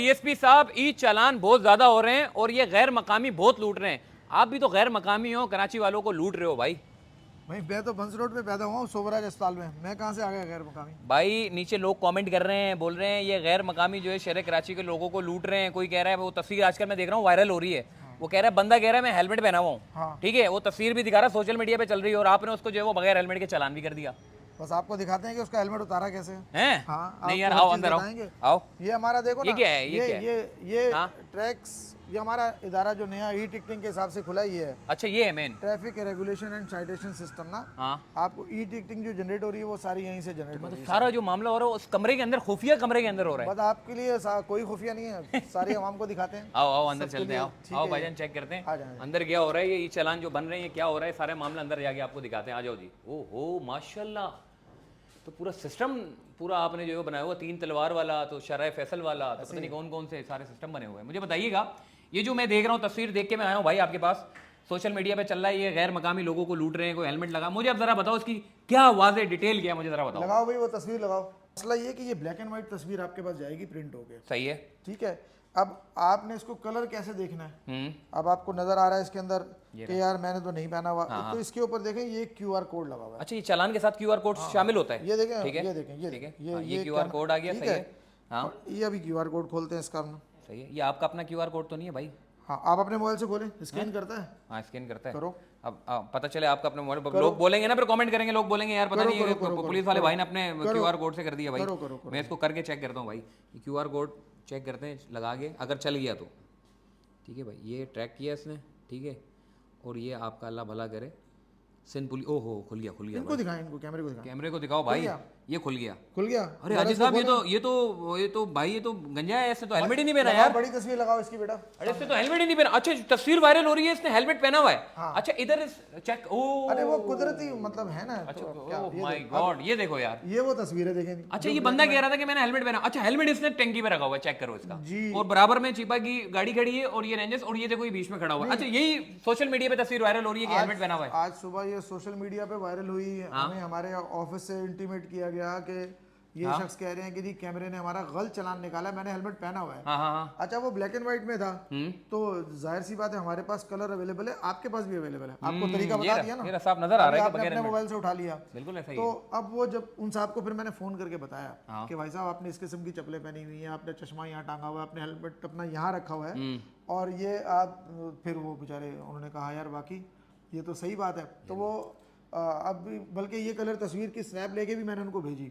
DSP साहब, ई चालान बहुत ज्यादा हो रहे हैं और ये गैर मकामी बहुत लूट रहे हैं। आप भी तो गैर मकामी हो, कराची वालों को लूट रहे हो भाई। भाई मैं तो बंस रोड पे पैदा हुआ हूँ, सोबराज अस्पताल में। मैं कहाँ से आ गया गैर मकामी? भाई नीचे लोग कमेंट कर रहे हैं, बोल रहे हैं ये गैर मकामी जो है शहर कराची के लोगों को लूट रहे हैं। कोई कह रहा है, वो तस्वीर आजकल मैं देख रहा हूँ वायरल हो रही है, वो कह रहा है, बंदा कह रहा है मैं हेलमेट पहना हुआ हूँ, हाँ। ठीक है, वो तस्वीर भी दिखा रहा है, सोशल मीडिया पे चल रही है, और आपने उसको जो है वो बगैर हेलमेट के चालान भी कर दिया। बस आपको दिखाते हैं कि उसका हेलमेट उतारा कैसे हैं? हाँ, नहीं यार, आपको आओ हर चीज़ अंदर आओ, दिखाएंगे। आओ। ये हमारा देखो ये ना, क्या है? ये क्या है? ये हाँ? ट्रैक्स, ये हमारा इदारा जो नया ई टिकटिंग के हिसाब से खुला ही है। अच्छा, ये है main traffic regulation and citation system ना। हाँ। आपको ई टिकटिंग जो जनरेट हो रही है वो सारी यहीं से जनरेट हो रही है। सारा जो मामला हो रहा है उस कमरे के अंदर, खुफिया कमरे के अंदर हो रहा है। बस आपके लिए कोई खुफिया नहीं है, सारी आवाम को दिखाते हैं। आओ आओ अंदर सबके चलते हैं, लिए आओ ठीक आओ है। भाईजान, चेक करते आ जाएं। हैं अंदर क्या हो रहा है। ये चालान जो बन रहे हैं, ये क्या हो रहा है, सारे मामला अंदर जाके आपको दिखाते हैं। आ जाओ जी। ओहो माशाल्लाह, तो पूरा सिस्टम पूरा आपने जो बनाया हुआ, 3 तलवार वाला, तो शराय फैसल वाला, तो पता नहीं कौन कौन से सारे सिस्टम बने हुए हैं। मुझे बताइएगा, ये जो मैं देख रहा हूँ तस्वीर देख के मैं आया हूँ भाई आपके पास, सोशल मीडिया पे चल रहा है ये गैर मकामी लोगों को लूट रहे हैं, कोई हेलमेट लगा। मुझे अब जरा बताओ इसकी क्या वाज़ेह डिटेल क्या है, मुझे जरा बताओ। लगाओ भाई वो तस्वीर लगाओ। मसला ये कि ये ब्लैक एंड व्हाइट तस्वीर आपके पास जाएगी प्रिंट होके, सही है। ठीक है। अब आपने इसको कलर कैसे देखना है? अब आपको नजर आ रहा है इसके अंदर कि यार मैंने तो नहीं पहना हुआ, तो इसके ऊपर देखें ये क्यूआर कोड लगा हुआ है। अच्छा, ये चालान के साथ क्यूआर कोड शामिल होता है? ये देखें, ठीक है, ये देखें, ये ठीक है, देखें, हाँ, ये क्यूआर कोड आ गया। ठीक सही है। हाँ, और ये अभी क्यूआर कोड खोलते हैं इसका अपना। सही है। ये आपका अपना क्यूआर कोड तो नहीं है भाई? हाँ, आप अपने मोबाइल से खोलें, स्कैन करता है। हाँ, स्कैन करता है। करो। अब पता चले आपका अपने मोबाइल। लोग बोलेंगे ना, फिर कमेंट करेंगे, लोग बोलेंगे यार पता नहीं पुलिस वाले भाई ने अपने क्यूआर कोड से कर दिया भाई। करो। मैं इसको करके चेक करता हूँ भाई। ये क्यूआर कोड चेक करते हैं लगा के, अगर चल गया तो ठीक है भाई, ये ट्रैक किया इसने, ठीक है। और ये आपका अल्लाह भला करे सिंध पुलिस। ओहो, खुल गया इनको दिखाएं, इनको कैमरे को दिखाएं। कैमरे को दिखाओ भाई, ये खुल गया। अरे जरा हाजी इसको साहब, खोलें। ये तो भाई, ये तो गंजा है, इसने तो हेलमेट ही नहीं पहना यार। बड़ी तस्वीर लगाओ इसकी बेटा। अरे इसने तो हेलमेट ही नहीं पहना। अच्छा, तस्वीर वायरल हो रही है, इसने हेलमेट पहना हुआ है। हाँ। अच्छा, इधर चेक। ओ अरे वो कुदरती मतलब है ना। अच्छा, तो क्या, ओह ये माय देखो, गॉड, ये देखो यार। ये वो तस्वीरें देखें। अच्छा, ये बंदा कह रहा था कि मैंने हेलमेट पहना। अच्छा, हेलमेट इसने टंकी पे रखा हुआ है, चेक करो इसका जी। और बराबर में चिपा की गाड़ी खड़ी है, और ये रेंजर्स, और ये देखो ये बीच में खड़ा हुआ है। अच्छा, यही सोशल मीडिया पे तस्वीर वायरल हो रही है कि हेलमेट पहना हुआ है। आज सुबह ये सोशल मीडिया पे वायरल हुई। हमें हमारे ऑफिस से इंटीमेट किया गया कि ये शख्स कह रहे हैं कि जी कैमरे ने हमारा गलत चालान निकाला, मैंने हेलमेट पहना हुआ है। हाँ। अच्छा, वो ब्लैक एंड व्हाइट में था, तो जाहिर सी बात है हमारे पास कलर अवेलेबल है, आपके पास भी अवेलेबल है। आपको तरीका बता दिया ना, मेरा साहब नजर आ रहा है कि आपने बगैर अपने मोबाइल से उठा लिया। बिल्कुल ऐसा ही तो है। अब वो जब उन साहब को फिर मैंने फोन करके बताया कि भाई साहब आपने इस किस्म की चप्पलें पहनी हुई हैं, आपने चश्मा यहाँ टांगा हुआ है, आपने हेलमेट अपना यहाँ रखा हुआ है, और ये आप फिर वो बेचारे उन्होंने कहा यार बाकी ये तो सही बात है। तो वो अब बल्कि ये कलर तस्वीर की स्नैप लेके भी मैंने उनको भेजी।